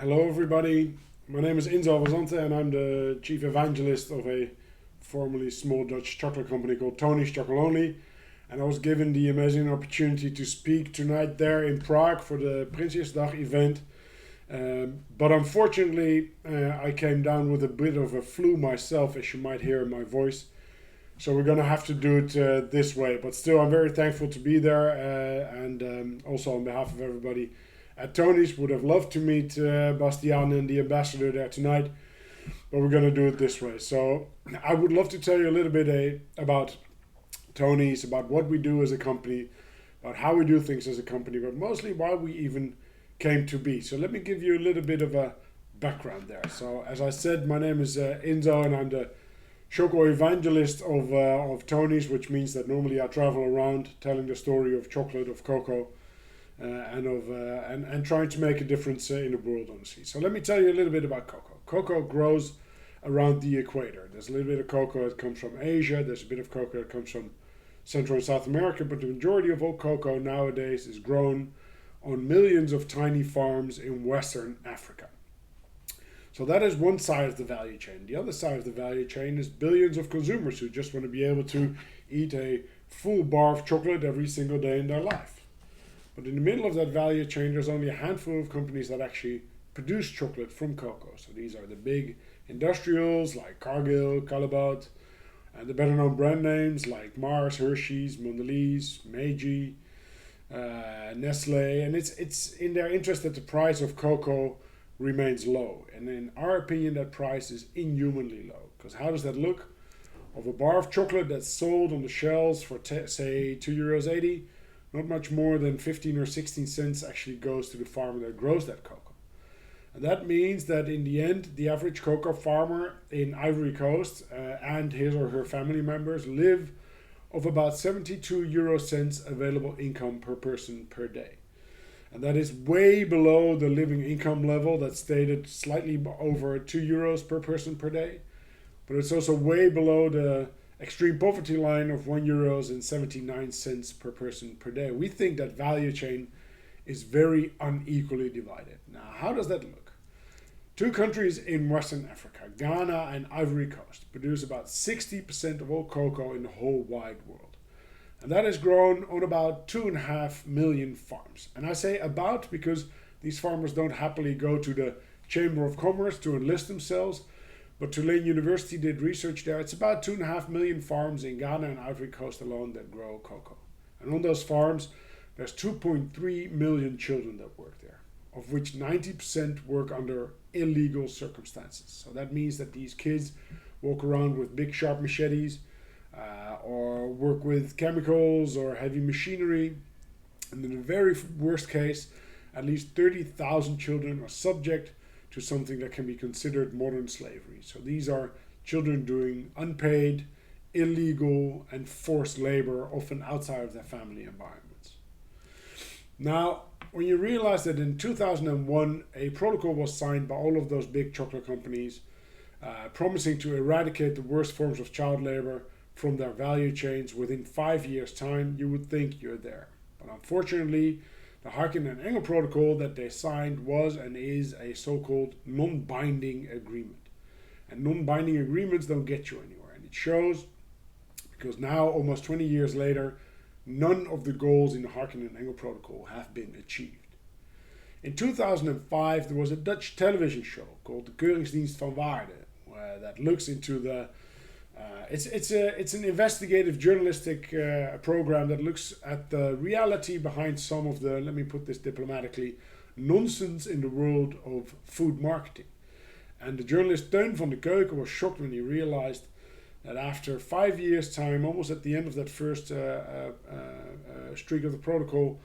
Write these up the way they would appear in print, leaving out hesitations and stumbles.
Hello everybody, my name is Ynzo van Zanten and I'm the chief evangelist of a formerly small Dutch chocolate company called Tony's Chocolonely, and I was given the amazing opportunity to speak tonight there in Prague for the Prinsjesdag event. But unfortunately I came down with a bit of a flu myself, as you might hear in my voice. So we're going to have to do it this way, but still I'm very thankful to be there, and also on behalf of everybody at Tony's, would have loved to meet Bastian and the ambassador there tonight, but we're going to do it this way. So I would love to tell you a little bit about Tony's, about what we do as a company, about how we do things as a company, but mostly why we even came to be. So let me give you a little bit of a background there. So as I said, my name is Ynzo and I'm the Choco evangelist of Tony's, which means that normally I travel around telling the story of chocolate, of cocoa, and trying to make a difference in the world, honestly. So let me tell you a little bit about cocoa. Cocoa grows around the equator. There's a little bit of cocoa that comes from Asia. There's a bit of cocoa that comes from Central and South America, but the majority of all cocoa nowadays is grown on millions of tiny farms in Western Africa. So that is one side of the value chain. The other side of the value chain is billions of consumers who just want to be able to eat a full bar of chocolate every single day in their life. But in the middle of that value chain, there's only a handful of companies that actually produce chocolate from cocoa. So these are the big industrials like Cargill, Callebaut, and the better known brand names like Mars, Hershey's, Mondelez, Meiji, Nestle. And it's in their interest that the price of cocoa remains low. And in our opinion, that price is inhumanly low. Because how does that look? Of a bar of chocolate that's sold on the shelves for, say, €2.80, not much more than 15 or 16 cents actually goes to the farmer that grows that cocoa. And that means that in the end, the average cocoa farmer in Ivory Coast and his or her family members live of about 72 euro cents available income per person per day. And that is way below the living income level that's stated slightly over 2 euros per person per day. But it's also way below the extreme poverty line of €1.79 per person per day. We think that value chain is very unequally divided. Now, how does that look? Two countries in Western Africa, Ghana and Ivory Coast, produce about 60% of all cocoa in the whole wide world. And that is grown on about 2.5 million farms. And I say about because these farmers don't happily go to the Chamber of Commerce to enlist themselves. But Tulane University did research there. It's about 2.5 million farms in Ghana and Ivory Coast alone that grow cocoa. And on those farms, there's 2.3 million children that work there, of which 90% work under illegal circumstances. So that means that these kids walk around with big sharp machetes or work with chemicals or heavy machinery. And in the very worst case, at least 30,000 children are subject to something that can be considered modern slavery. So these are children doing unpaid, illegal, and forced labor, often outside of their family environments. Now, when you realize that in 2001, a protocol was signed by all of those big chocolate companies promising to eradicate the worst forms of child labor from their value chains within 5 years' time, you would think you're there. But unfortunately, the Harkin and Engel protocol that they signed was and is a so-called non-binding agreement. And non-binding agreements don't get you anywhere. And it shows because now, almost 20 years later, none of the goals in the Harkin and Engel protocol have been achieved. In 2005, there was a Dutch television show called the Keuringsdienst van Waarde that looks into the it's an investigative journalistic program that looks at the reality behind some of the, let me put this diplomatically, nonsense in the world of food marketing. And the journalist Teun van de Keuken was shocked when he realized that after 5 years' time, almost at the end of that first streak of the protocol,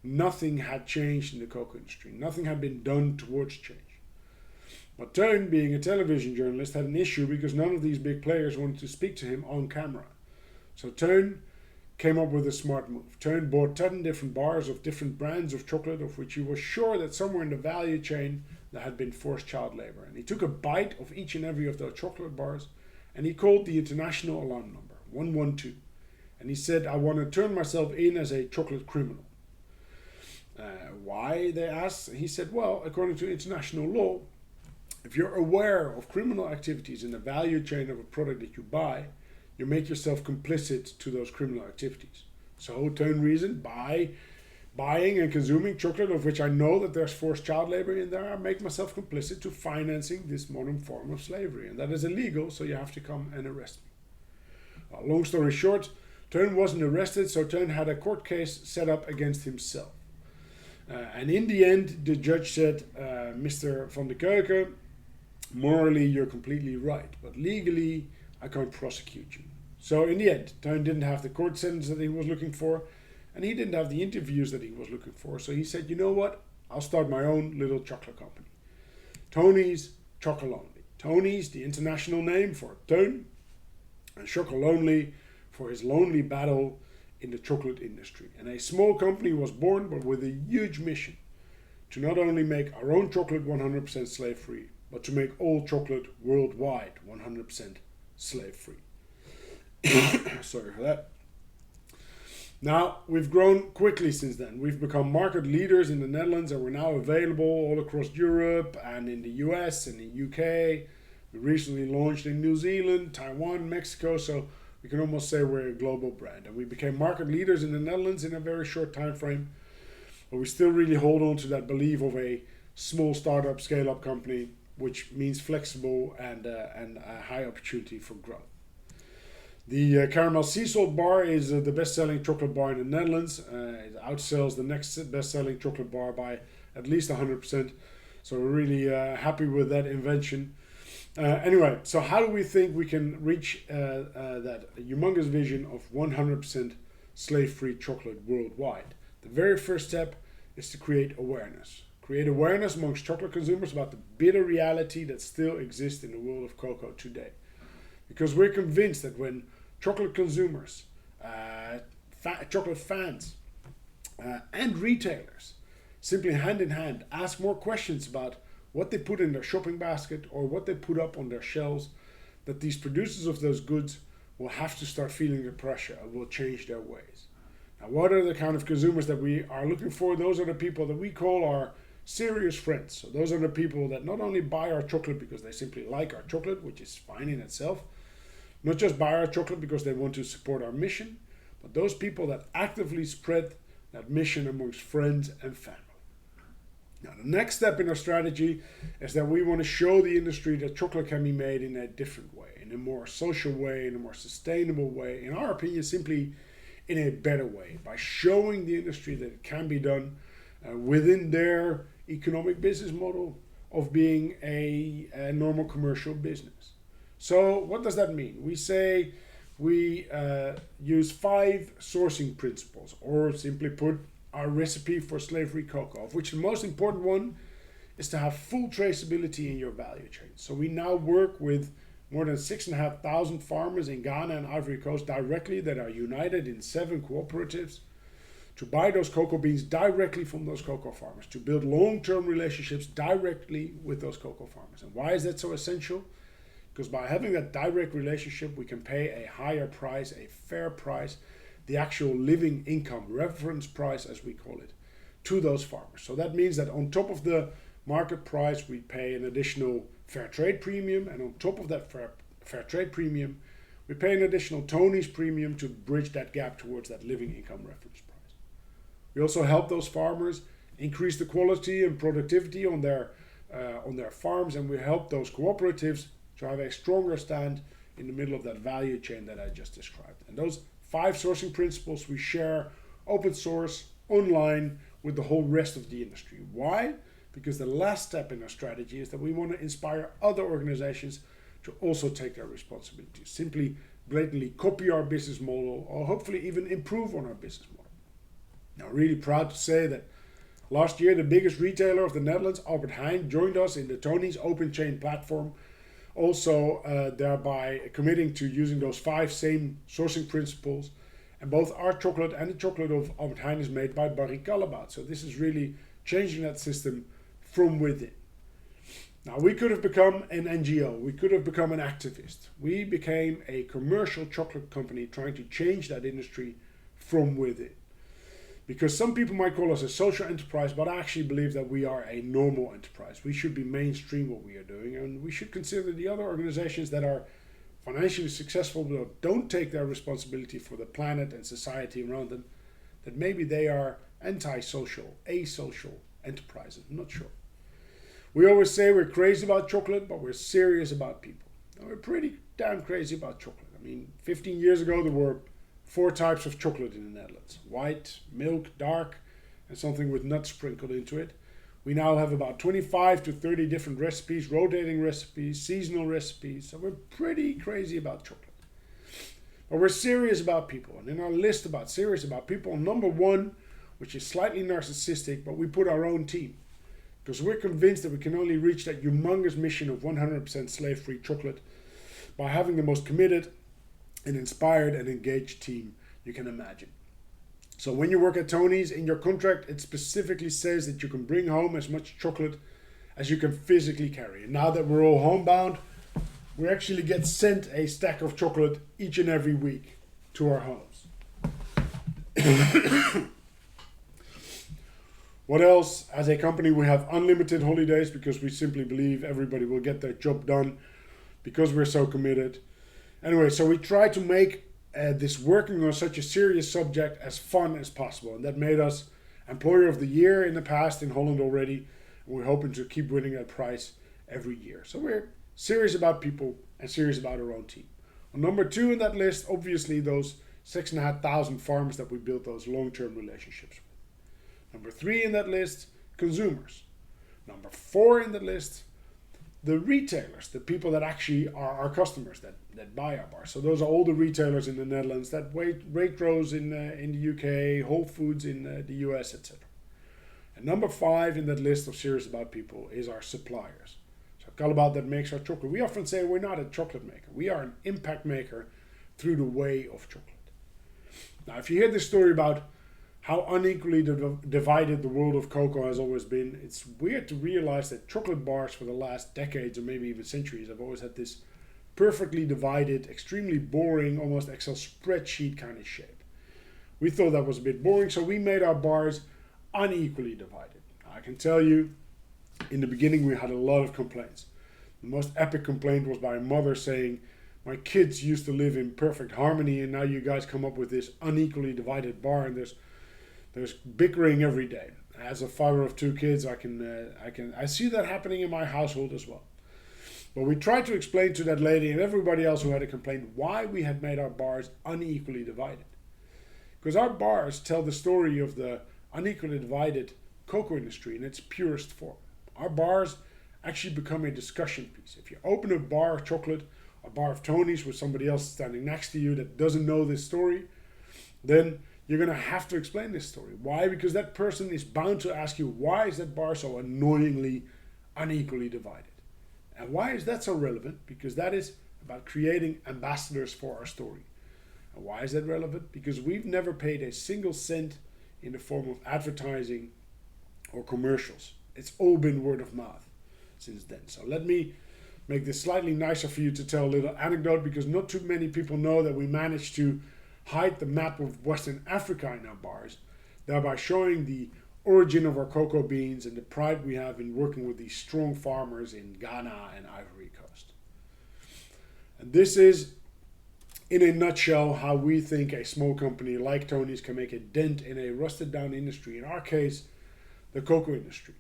nothing had changed in the cocoa industry. Nothing had been done towards change. But Teun, being a television journalist, had an issue because none of these big players wanted to speak to him on camera. So Teun came up with a smart move. Teun bought 10 different bars of different brands of chocolate, of which he was sure that somewhere in the value chain there had been forced child labor. And he took a bite of each and every of those chocolate bars and he called the international alarm number, 112. And he said, I want to turn myself in as a chocolate criminal. Why, they asked. He said, well, according to international law, if you're aware of criminal activities in the value chain of a product that you buy, you make yourself complicit to those criminal activities. So, Teun reasoned, by buying and consuming chocolate of which I know that there's forced child labor in there, I make myself complicit to financing this modern form of slavery. And that is illegal, so you have to come and arrest me. Long story short, Teun wasn't arrested, so Teun had a court case set up against himself. And in the end, the judge said, Mr. Van de Keuken, morally you're completely right, but legally I can't prosecute you. So in the end, Teun didn't have the court sentence that he was looking for, and he didn't have the interviews that he was looking for. So he said, you know what, I'll start my own little chocolate company. Tony's Chocolonely. Tony's the international name for Teun, and Chocolonely for his lonely battle in the chocolate industry. And a small company was born, but with a huge mission to not only make our own chocolate 100% slave-free, but to make all chocolate worldwide 100% slave-free. Sorry for that. Now, we've grown quickly since then. We've become market leaders in the Netherlands, and we're now available all across Europe and in the US and the UK. We recently launched in New Zealand, Taiwan, Mexico, so we can almost say we're a global brand. And we became market leaders in the Netherlands in a very short time frame. But we still really hold on to that belief of a small startup, scale-up company, which means flexible and a high opportunity for growth. The caramel sea salt bar is the best-selling chocolate bar in the Netherlands. It outsells the next best-selling chocolate bar by at least 100%. So we're really happy with that invention. Anyway, so how do we think we can reach that humongous vision of 100% slave-free chocolate worldwide? The very first step is to create awareness. Create awareness amongst chocolate consumers about the bitter reality that still exists in the world of cocoa today. Because we're convinced that when chocolate consumers, chocolate fans, and retailers simply hand in hand ask more questions about what they put in their shopping basket or what they put up on their shelves, that these producers of those goods will have to start feeling the pressure and will change their ways. Now, what are the kind of consumers that we are looking for? Those are the people that we call our serious friends. So those are the people that not only buy our chocolate because they simply like our chocolate, which is fine in itself, not just buy our chocolate because they want to support our mission, but those people that actively spread that mission amongst friends and family. Now, the next step in our strategy is that we want to show the industry that chocolate can be made in a different way, in a more social way, in a more sustainable way, in our opinion, simply in a better way, by showing the industry that it can be done within their economic business model of being a normal commercial business. So what does that mean? We say we use 5 sourcing principles, or simply put, our recipe for slave-free cocoa, of which the most important one is to have full traceability in your value chain. So we now work with more than 6,500 farmers in Ghana and Ivory Coast directly that are united in 7 cooperatives to buy those cocoa beans directly from those cocoa farmers, to build long-term relationships directly with those cocoa farmers. And why is that so essential? Because by having that direct relationship, we can pay a higher price, a fair price, the actual living income, reference price as we call it, to those farmers. So that means that on top of the market price, we pay an additional fair trade premium, and on top of that fair trade premium, we pay an additional Tony's premium to bridge that gap towards that living income reference price. We also help those farmers increase the quality and productivity on their farms, and we help those cooperatives to have a stronger stand in the middle of that value chain that I just described. And those 5 sourcing principles we share open source online with the whole rest of the industry. Why? Because the last step in our strategy is that we want to inspire other organizations to also take their responsibilities. Simply blatantly copy our business model, or hopefully even improve on our business model. Now, really proud to say that last year the biggest retailer of the Netherlands, Albert Heijn, joined us in the Tony's open chain platform, also thereby committing to using those 5 same sourcing principles. And both our chocolate and the chocolate of Albert Heijn is made by Barry Callebaut. So this is really changing that system from within. Now, we could have become an NGO, we could have become an activist. We became a commercial chocolate company trying to change that industry from within. Because some people might call us a social enterprise, but I actually believe that we are a normal enterprise. We should be mainstream what we are doing, and we should consider the other organizations that are financially successful but don't take their responsibility for the planet and society around them, that maybe they are anti-social, asocial enterprises. I'm not sure. We always say we're crazy about chocolate, but we're serious about people. And we're pretty damn crazy about chocolate. I mean, 15 years ago there were 4 types of chocolate in the Netherlands. White, milk, dark, and something with nuts sprinkled into it. We now have about 25 to 30 different recipes, rotating recipes, seasonal recipes. So we're pretty crazy about chocolate. But we're serious about people. And in our list about serious about people, number 1, which is slightly narcissistic, but we put our own team. Because we're convinced that we can only reach that humongous mission of 100% slave-free chocolate by having the most committed and inspired and engaged team you can imagine. So when you work at Tony's, in your contract, it specifically says that you can bring home as much chocolate as you can physically carry. And now that we're all homebound, we actually get sent a stack of chocolate each and every week to our homes. What else? As a company, we have unlimited holidays because we simply believe everybody will get their job done because we're so committed. Anyway, so we try to make this working on such a serious subject as fun as possible. And that made us Employer of the Year in the past in Holland already. And we're hoping to keep winning that prize every year. So we're serious about people and serious about our own team. On number 2 in that list, obviously those 6,500 farmers that we built those long-term relationships with. Number 3 in that list, consumers. Number 4 in that list, the retailers, the people that actually are our customers that buy our bars. So those are all the retailers in the Netherlands, that Waitrose in the UK, Whole Foods in the US, etc. And number 5 in that list of serious about people is our suppliers. So Callebaut that makes our chocolate. We often say we're not a chocolate maker. We are an impact maker through the way of chocolate. Now, if you hear this story about how unequally divided the world of cocoa has always been, it's weird to realize that chocolate bars for the last decades or maybe even centuries have always had this perfectly divided, extremely boring, almost Excel spreadsheet kind of shape. We thought that was a bit boring, so we made our bars unequally divided. I can tell you, in the beginning we had a lot of complaints. The most epic complaint was by a mother saying, "My kids used to live in perfect harmony and now you guys come up with this unequally divided bar and there's bickering every day." As a father of 2 kids, I see that happening in my household as well. But we tried to explain to that lady and everybody else who had a complaint why we had made our bars unequally divided. Because our bars tell the story of the unequally divided cocoa industry in its purest form. Our bars actually become a discussion piece. If you open a bar of chocolate, a bar of Tony's with somebody else standing next to you that doesn't know this story, then you're going to have to explain this story. Why? Because that person is bound to ask you, why is that bar so annoyingly unequally divided? And why is that so relevant? Because that is about creating ambassadors for our story. And why is that relevant? Because we've never paid a single cent in the form of advertising or commercials. It's all been word of mouth since then. So let me make this slightly nicer for you to tell a little anecdote, because not too many people know that we managed to hide the map of Western Africa in our bars, thereby showing the origin of our cocoa beans and the pride we have in working with these strong farmers in Ghana and Ivory Coast. And this is, in a nutshell, how we think a small company like Tony's can make a dent in a rusted down industry, in our case, the cocoa industry.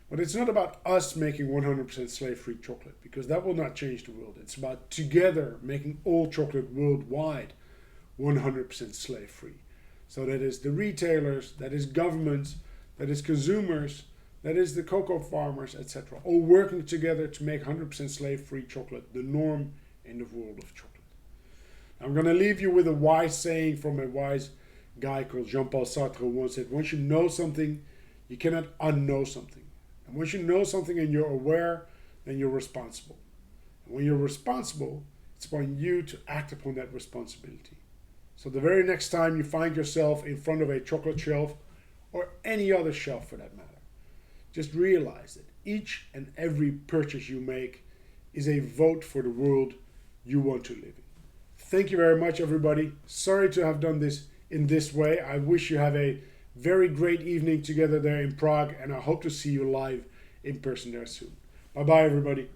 But it's not about us making 100% slave-free chocolate, because that will not change the world. It's about together making all chocolate worldwide 100% slave-free. So that is the retailers, that is governments, that is consumers, that is the cocoa farmers, etc. All working together to make 100% slave-free chocolate the norm in the world of chocolate. I'm going to leave you with a wise saying from a wise guy called Jean-Paul Sartre, who once said, once you know something, you cannot unknow something. And once you know something and you're aware, then you're responsible. And when you're responsible, it's upon you to act upon that responsibility. So the very next time you find yourself in front of a chocolate shelf, or any other shelf for that matter, just realize that each and every purchase you make is a vote for the world you want to live in. Thank you very much, everybody. Sorry to have done this in this way. I wish you have a very great evening together there in Prague, and I hope to see you live in person there soon. Bye bye, everybody.